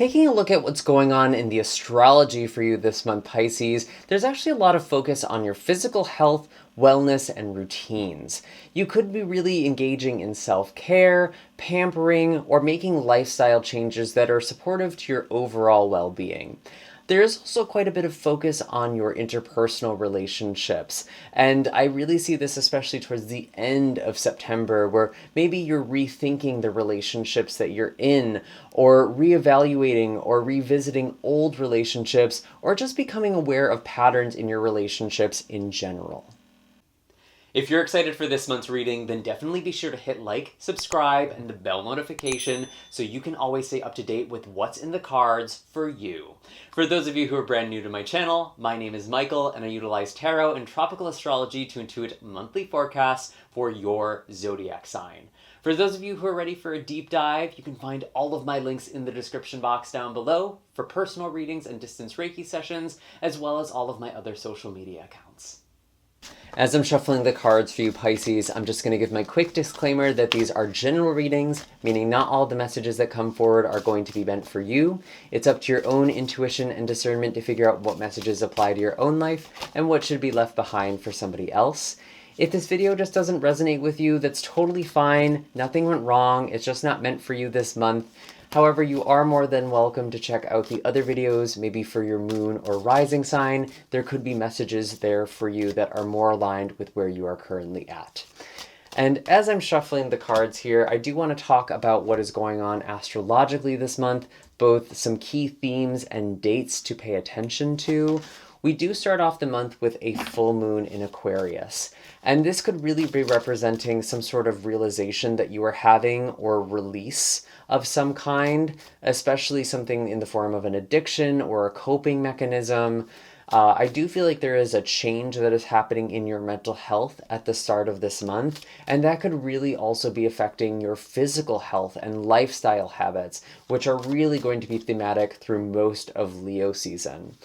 Taking a look at what's going on in the astrology for you this month, Pisces, there's actually a lot of focus on your physical health, wellness, and routines. You could be really engaging in self-care, pampering, or making lifestyle changes that are supportive to your overall well-being. There is also quite a bit of focus on your interpersonal relationships. And I really see this especially towards the end of September, where maybe you're rethinking the relationships that you're in, or reevaluating or revisiting old relationships, or just becoming aware of patterns in your relationships in general. If you're excited for this month's reading, then definitely be sure to hit like, subscribe, and the bell notification so you can always stay up to date with what's in the cards for you. For those of you who are brand new to my channel, my name is Michael, and I utilize tarot and tropical astrology to intuit monthly forecasts for your zodiac sign. For those of you who are ready for a deep dive, you can find all of my links in the description box down below for personal readings and distance Reiki sessions, as well as all of my other social media accounts. As I'm shuffling the cards for you, Pisces, I'm just going to give my quick disclaimer that these are general readings, meaning not all the messages that come forward are going to be meant for you. It's up to your own intuition and discernment to figure out what messages apply to your own life and what should be left behind for somebody else. If this video just doesn't resonate with you, that's totally fine. Nothing went wrong. It's just not meant for you this month. However, you are more than welcome to check out the other videos, maybe for your moon or rising sign. There could be messages there for you that are more aligned with where you are currently at. And as I'm shuffling the cards here, I do want to talk about what is going on astrologically this month, both some key themes and dates to pay attention to. We do start off the month with a full moon in Aquarius, and this could really be representing some sort of realization that you are having or release of some kind, especially something in the form of an addiction or a coping mechanism. I do feel like there is a change that is happening in your mental health at the start of this month, and that could really also be affecting your physical health and lifestyle habits, which are really going to be thematic through most of Leo season.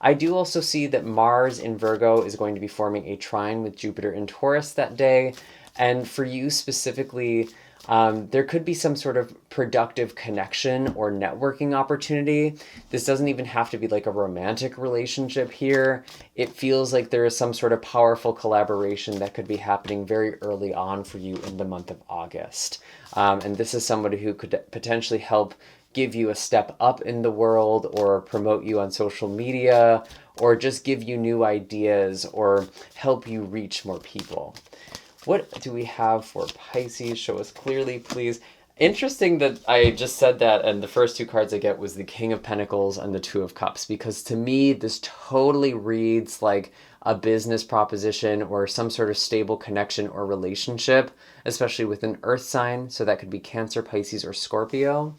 I do also see that Mars in Virgo is going to be forming a trine with Jupiter in Taurus that day. And for you specifically, there could be some sort of productive connection or networking opportunity. This doesn't even have to be like a romantic relationship here. It feels like there is some sort of powerful collaboration that could be happening very early on for you in the month of August. And this is somebody who could potentially help give you a step up in the world, or promote you on social media, or just give you new ideas, or help you reach more people. What do we have for Pisces? Show us clearly, please. Interesting that I just said that, and the first two cards I get was the King of Pentacles and the Two of Cups, because to me, this totally reads like a business proposition or some sort of stable connection or relationship, especially with an earth sign. So that could be Cancer, Pisces, or Scorpio.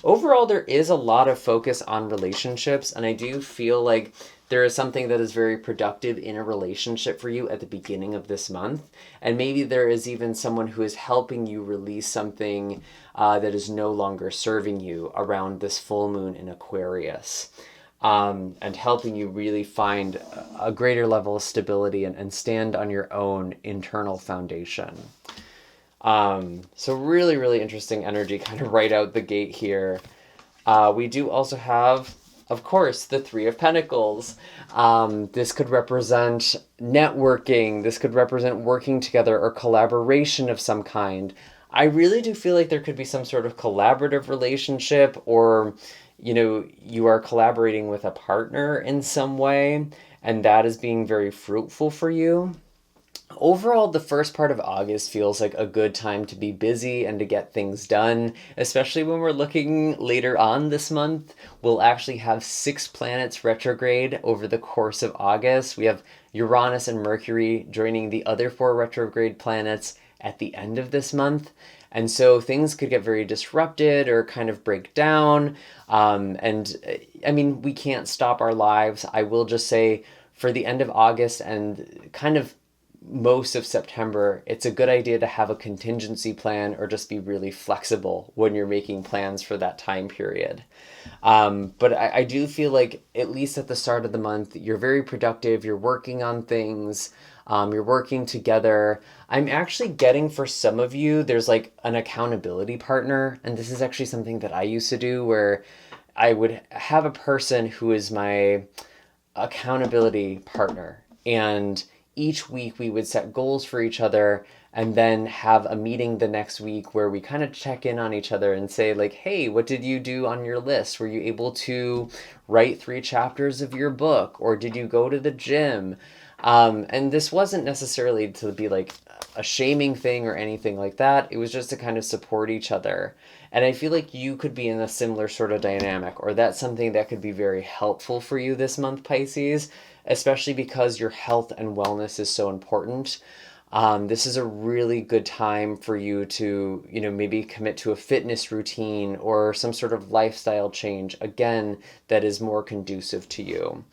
Overall, there is a lot of focus on relationships, and I do feel like there is something that is very productive in a relationship for you at the beginning of this month. And maybe there is even someone who is helping you release something that is no longer serving you around this full moon in Aquarius, and helping you really find a greater level of stability and stand on your own internal foundation. So really, really interesting energy kind of right out the gate here. We do also have, of course, the Three of Pentacles. This could represent networking. This could represent working together or collaboration of some kind. I really do feel like there could be some sort of collaborative relationship, or, you know, you are collaborating with a partner in some way, and that is being very fruitful for you. Overall, the first part of August feels like a good time to be busy and to get things done, especially when we're looking later on this month. We'll actually have 6 planets retrograde over the course of August. We have Uranus and Mercury joining the other 4 retrograde planets at the end of this month. And so things could get very disrupted or kind of break down. And I mean, we can't stop our lives. I will just say for the end of August and kind of most of September, it's a good idea to have a contingency plan or just be really flexible when you're making plans for that time period. But I do feel like, at least at the start of the month, you're very productive, you're working on things, you're working together. I'm actually getting, for some of you, there's like an accountability partner, and this is actually something that I used to do, where I would have a person who is my accountability partner. And each week we would set goals for each other and then have a meeting the next week where we kind of check in on each other and say, like, hey, what did you do on your list? Were you able to write 3 chapters of your book? Or did you go to the gym? And this wasn't necessarily to be like a shaming thing or anything like that. It was just to kind of support each other. And I feel like you could be in a similar sort of dynamic, or that's something that could be very helpful for you this month, Pisces, especially because your health and wellness is so important. This is a really good time for you to, maybe commit to a fitness routine or some sort of lifestyle change, again, that is more conducive to you.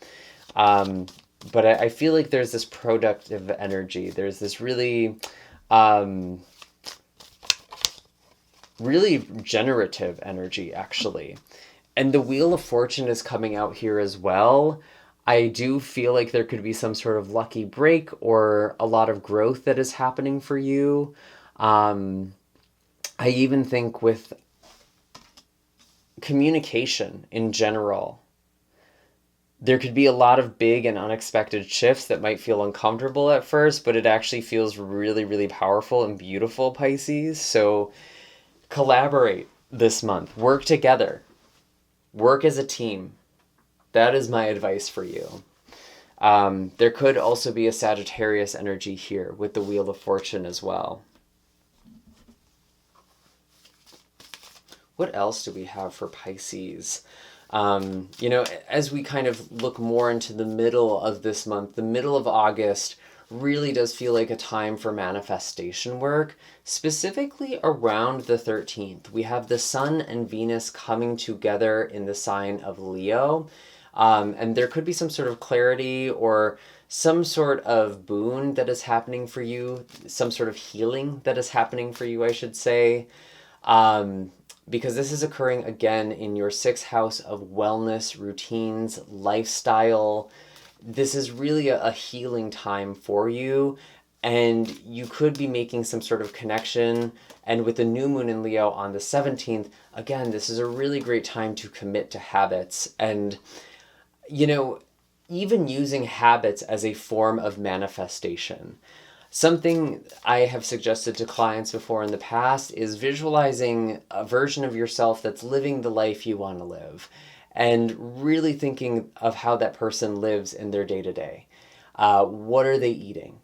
But I feel like there's this productive energy. There's this really, really generative energy, actually. And the Wheel of Fortune is coming out here as well. I do feel like there could be some sort of lucky break or a lot of growth that is happening for you. I even think with communication in general, there could be a lot of big and unexpected shifts that might feel uncomfortable at first, but it actually feels really, really powerful and beautiful, Pisces. So collaborate this month. Work together. Work as a team. That is my advice for you. There could also be a Sagittarius energy here with the Wheel of Fortune as well. What else do we have for Pisces? As we kind of look more into the middle of this month, the middle of August really does feel like a time for manifestation work, specifically around the 13th. We have the Sun and Venus coming together in the sign of Leo, and there could be some sort of clarity or some sort of boon that is happening for you, some sort of healing that is happening for you, I should say. Because this is occurring again in your 6th house of wellness, routines, lifestyle. This is really a healing time for you, and you could be making some sort of connection. And with the new moon in Leo on the 17th, again, this is a really great time to commit to habits. And, even using habits as a form of manifestation. Something I have suggested to clients before in the past is visualizing a version of yourself that's living the life you want to live, and really thinking of how that person lives in their day-to-day. What are they eating?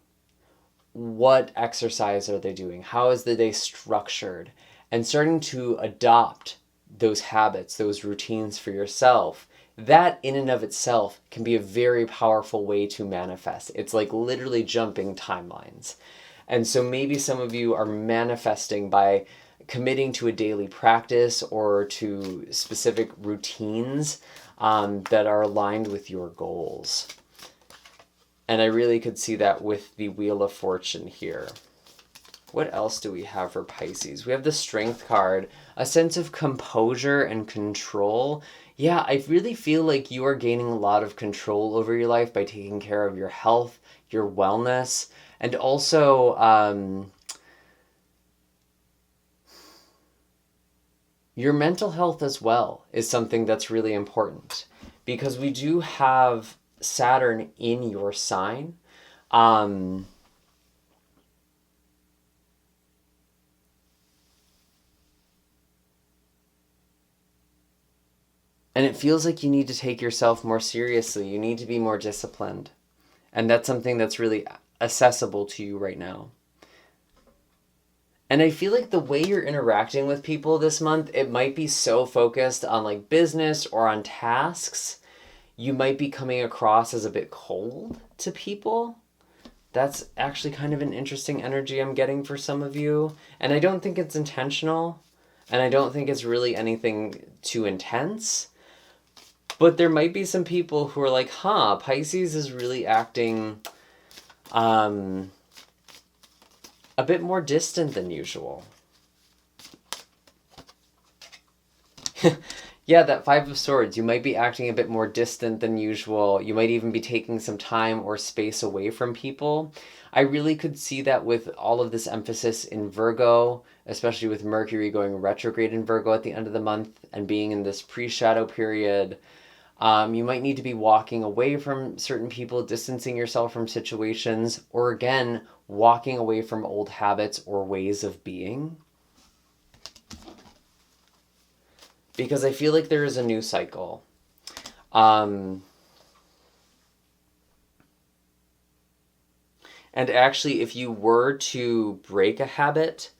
What exercise are they doing? How is the day structured? And starting to adopt those habits, those routines for yourself. That in and of itself can be a very powerful way to manifest. It's like literally jumping timelines. And so maybe some of you are manifesting by committing to a daily practice or to specific routines that are aligned with your goals. And I really could see that with the Wheel of Fortune here. What else do we have for Pisces? We have the Strength card, a sense of composure and control. Yeah, I really feel like you are gaining a lot of control over your life by taking care of your health, your wellness, and also your mental health as well is something that's really important, because we do have Saturn in your sign. And it feels like you need to take yourself more seriously. You need to be more disciplined. And that's something that's really accessible to you right now. And I feel like the way you're interacting with people this month, it might be so focused on like business or on tasks. You might be coming across as a bit cold to people. That's actually kind of an interesting energy I'm getting for some of you. And I don't think it's intentional. And I don't think it's really anything too intense. But there might be some people who are like, Pisces is really acting a bit more distant than usual. Yeah, that Five of Swords. You might be acting a bit more distant than usual. You might even be taking some time or space away from people. I really could see that with all of this emphasis in Virgo, especially with Mercury going retrograde in Virgo at the end of the month and being in this pre-shadow period. You might need to be walking away from certain people, distancing yourself from situations, or again, walking away from old habits or ways of being. Because I feel like there is a new cycle. And actually, if you were to break a habit,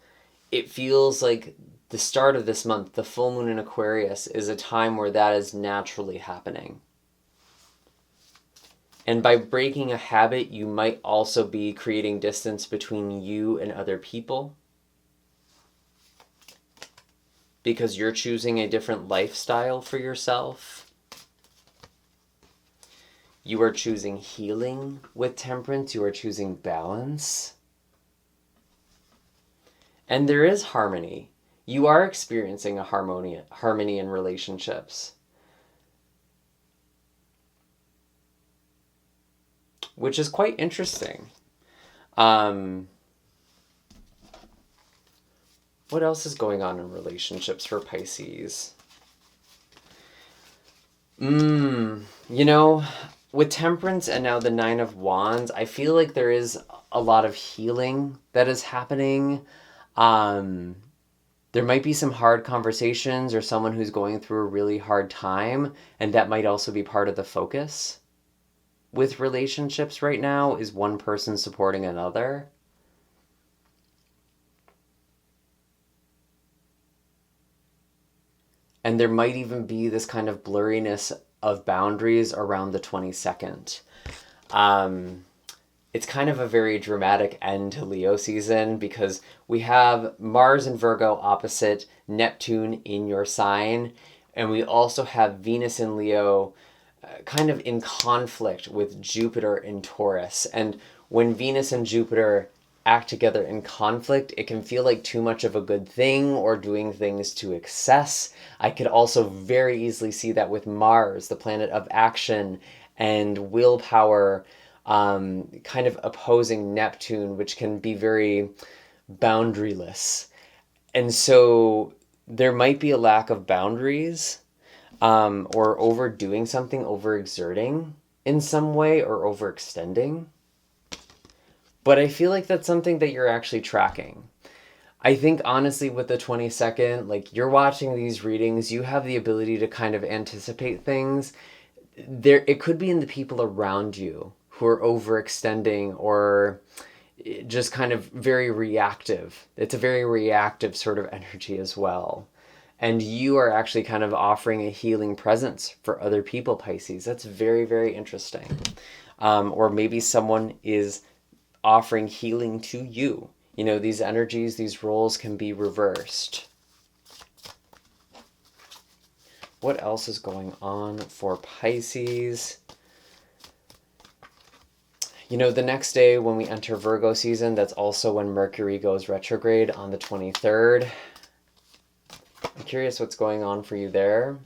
it feels like the start of this month, the full moon in Aquarius, is a time where that is naturally happening. And by breaking a habit, you might also be creating distance between you and other people, because you're choosing a different lifestyle for yourself. You are choosing healing with temperance. You are choosing balance. And there is harmony. You are experiencing a harmony in relationships, which is quite interesting. What else is going on in relationships for Pisces? With Temperance and now the Nine of Wands, I feel like there is a lot of healing that is happening. There might be some hard conversations or someone who's going through a really hard time, and that might also be part of the focus with relationships right now, is one person supporting another. And there might even be this kind of blurriness of boundaries around the 22nd. It's kind of a very dramatic end to Leo season, because we have Mars in Virgo opposite Neptune in your sign, and we also have Venus in Leo kind of in conflict with Jupiter in Taurus. And when Venus and Jupiter act together in conflict, it can feel like too much of a good thing or doing things to excess. I could also very easily see that with Mars, the planet of action and willpower, kind of opposing Neptune, which can be very boundaryless. And so there might be a lack of boundaries, or overdoing something, overexerting in some way, or overextending. But I feel like that's something that you're actually tracking. I think honestly with the 22nd, like, you're watching these readings, you have the ability to kind of anticipate things. It could be in the people around you who are overextending or just kind of very reactive. It's a very reactive sort of energy as well. And you are actually kind of offering a healing presence for other people, Pisces. That's very, very interesting. Or maybe someone is offering healing to you. These energies, these roles can be reversed. What else is going on for Pisces? The next day when we enter Virgo season, that's also when Mercury goes retrograde on the 23rd. I'm curious what's going on for you there.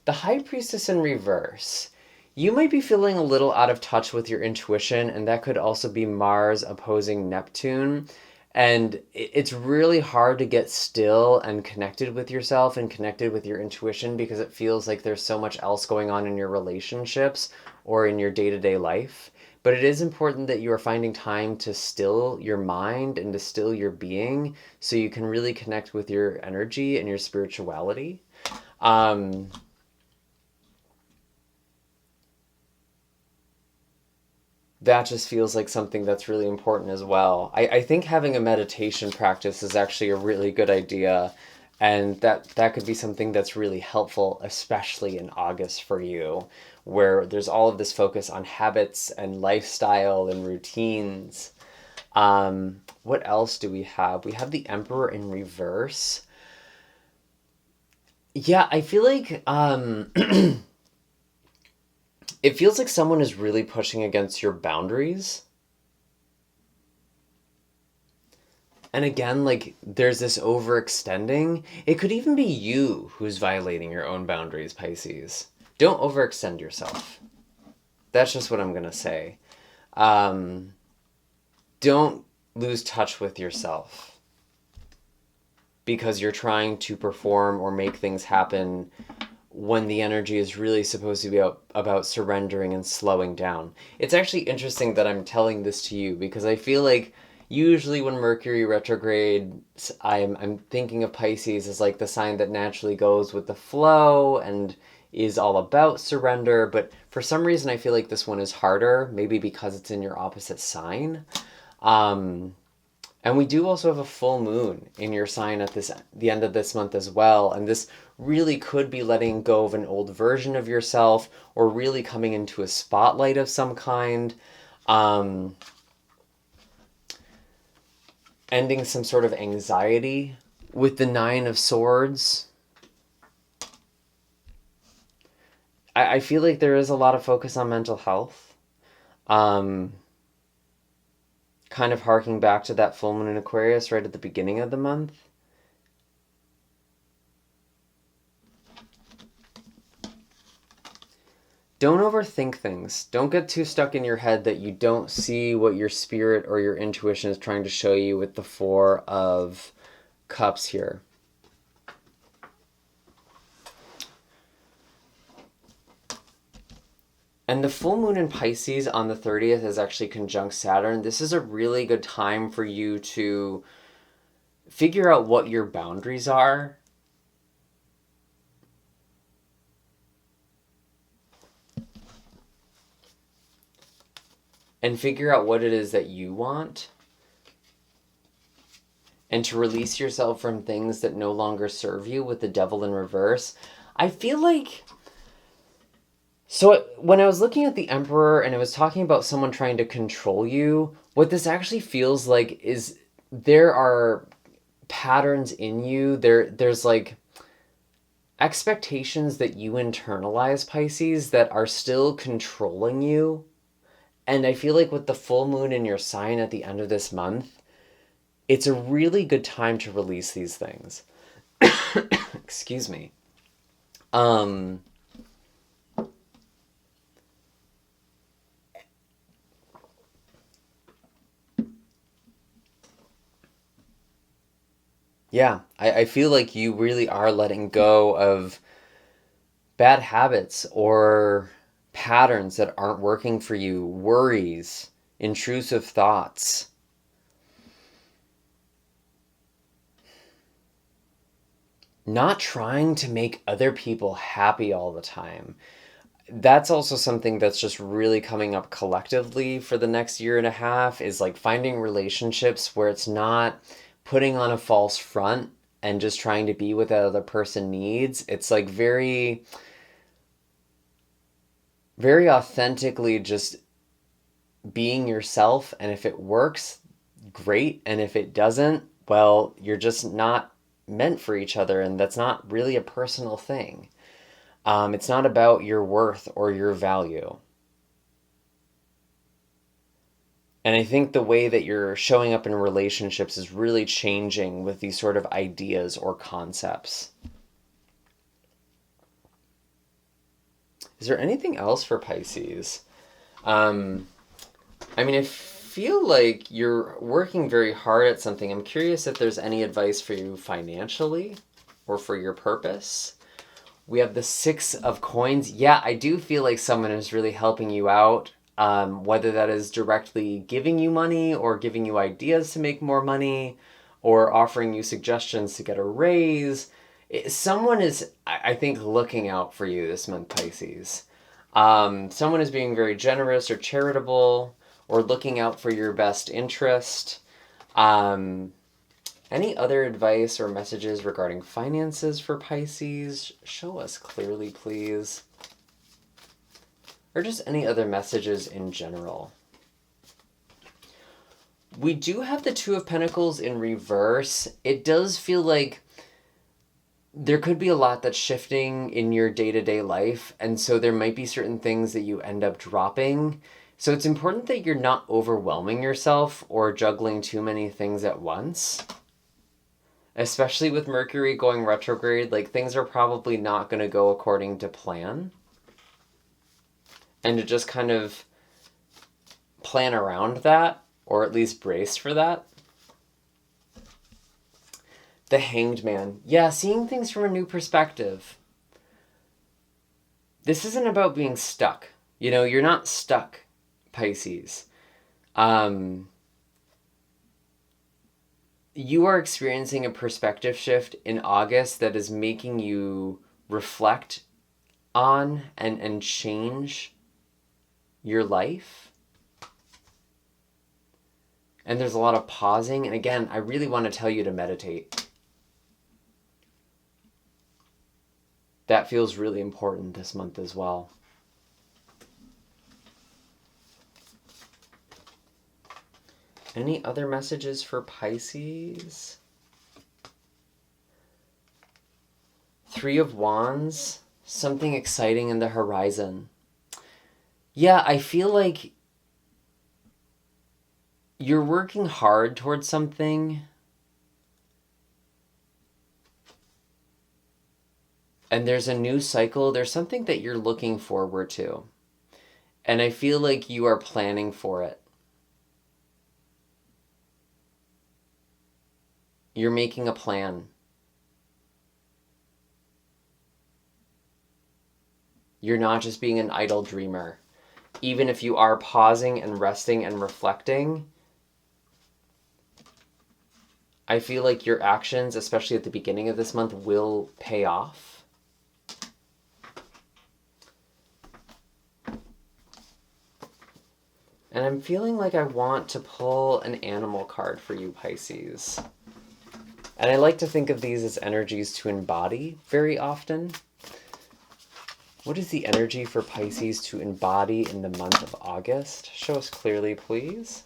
The High Priestess in reverse. You might be feeling a little out of touch with your intuition, and that could also be Mars opposing Neptune. And it's really hard to get still and connected with yourself and connected with your intuition, because it feels like there's so much else going on in your relationships or in your day-to-day life. But it is important that you are finding time to still your mind and to still your being, so you can really connect with your energy and your spirituality. That just feels like something that's really important as well. I think having a meditation practice is actually a really good idea, and that could be something that's really helpful, especially in August for you, where there's all of this focus on habits and lifestyle and routines. What else do we have? We have the Emperor in reverse. Yeah, I feel like it feels like someone is really pushing against your boundaries. And again, like, there's this overextending. It could even be you who's violating your own boundaries, Pisces. Don't overextend yourself. That's just what I'm going to say. Um, don't lose touch with yourself because you're trying to perform or make things happen when the energy is really supposed to be about surrendering and slowing down. It's actually interesting that I'm telling this to you because I feel like usually when Mercury retrogrades, I'm thinking of Pisces as like the sign that naturally goes with the flow and is all about surrender, but for some reason I feel like this one is harder, maybe because it's in your opposite sign. Um, and we do also have a full moon in your sign at the end of this month as well. And this really could be letting go of an old version of yourself or really coming into a spotlight of some kind. Ending some sort of anxiety with the Nine of Swords. I feel like there is a lot of focus on mental health. Kind of harking back to that full moon in Aquarius right at the beginning of the month. Don't overthink things. Don't get too stuck in your head that you don't see what your spirit or your intuition is trying to show you with the Four of Cups here. And the full moon in Pisces on the 30th is actually conjunct Saturn. This is a really good time for you to figure out what your boundaries are. And figure out what it is that you want. And to release yourself from things that no longer serve you with the Devil in reverse. I feel like... So when I was looking at the Emperor and I was talking about someone trying to control you, what this actually feels like is there are patterns in you. There's like expectations that you internalize, Pisces, that are still controlling you. And I feel like with the full moon in your sign at the end of this month, it's a really good time to release these things. Excuse me. Yeah, I feel like you really are letting go of bad habits or patterns that aren't working for you, worries, intrusive thoughts. Not trying to make other people happy all the time. That's also something that's just really coming up collectively for the next year and a half, is like finding relationships where it's not putting on a false front and just trying to be what that other person needs. It's like very, very authentically just being yourself. And if it works, great. And if it doesn't, well, you're just not meant for each other. And that's not really a personal thing. It's not about your worth or your value. And I think the way that you're showing up in relationships is really changing with these sort of ideas or concepts. Is there anything else for Pisces? I feel like you're working very hard at something. I'm curious if there's any advice for you financially or for your purpose. We have the Six of Coins. Yeah, I do feel like someone is really helping you out, whether that is directly giving you money or giving you ideas to make more money or offering you suggestions to get a raise. Someone is, I think, looking out for you this month, Pisces. Someone is being very generous or charitable or looking out for your best interest. Any other advice or messages regarding finances for Pisces? Show us clearly, please. Or just any other messages in general. We do have the Two of Pentacles in reverse. It does feel like there could be a lot that's shifting in your day-to-day life, and so there might be certain things that you end up dropping So it's important that you're not overwhelming yourself or juggling too many things at once. Especially with Mercury going retrograde, like things are probably not going to go according to plan. And to just kind of plan around that, or at least brace for that. The Hanged Man. Yeah, seeing things from a new perspective. This isn't about being stuck. You know, you're not stuck, Pisces. You are experiencing a perspective shift in August that is making you reflect on and change your life. And there's a lot of pausing. And again, I really want to tell you to meditate. That feels really important this month as well. Any other messages for Pisces? Three of Wands, something exciting in the horizon. Yeah, I feel like you're working hard towards something, and there's a new cycle. There's something that you're looking forward to, and I feel like you are planning for it. You're making a plan. You're not just being an idle dreamer. Even if you are pausing and resting and reflecting, I feel like your actions, especially at the beginning of this month, will pay off. And I'm feeling like I want to pull an animal card for you, Pisces. And I like to think of these as energies to embody very often. What is the energy for Pisces to embody in the month of August? Show us clearly, please.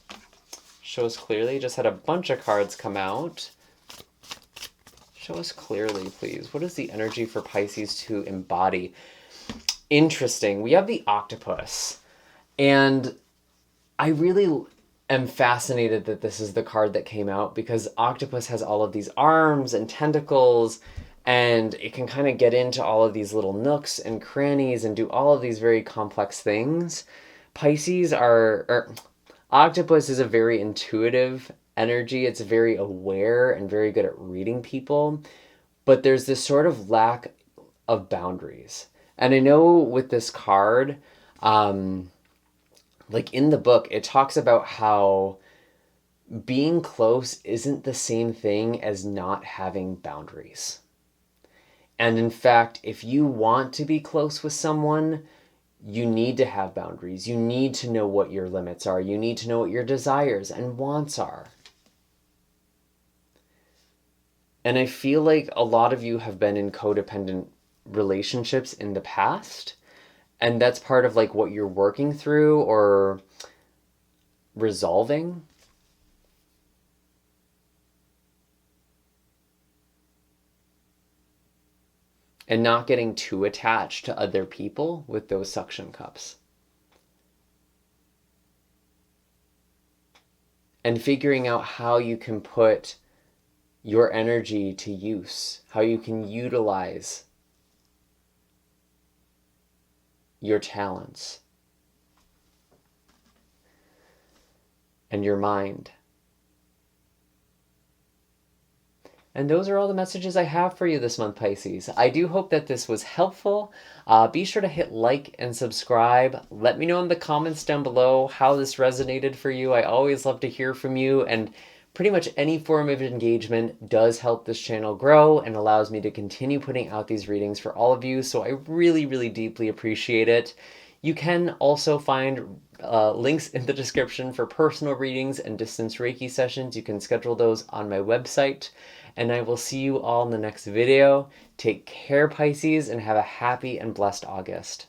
Show us clearly. Just had a bunch of cards come out. Show us clearly, please. What is the energy for Pisces to embody? Interesting. We have the octopus. And I really am fascinated that this is the card that came out, because octopus has all of these arms and tentacles, and it can kind of get into all of these little nooks and crannies and do all of these very complex things. Octopus is a very intuitive energy. It's very aware and very good at reading people, but there's this sort of lack of boundaries. And I know with this card, like in the book, it talks about how being close isn't the same thing as not having boundaries. And in fact, if you want to be close with someone, you need to have boundaries. You need to know what your limits are. You need to know what your desires and wants are. And I feel like a lot of you have been in codependent relationships in the past. And that's part of like what you're working through or resolving. And not getting too attached to other people with those suction cups. And figuring out how you can put your energy to use, how you can utilize your talents and your mind. And those are all the messages I have for you this month, Pisces. I do hope that this was helpful. Be sure to hit like and subscribe. Let me know in the comments down below how this resonated for you. I always love to hear from you, and pretty much any form of engagement does help this channel grow and allows me to continue putting out these readings for all of you. So I really, really deeply appreciate it. You can also find links in the description for personal readings and distance Reiki sessions. You can schedule those on my website. And I will see you all in the next video. Take care, Pisces, and have a happy and blessed August.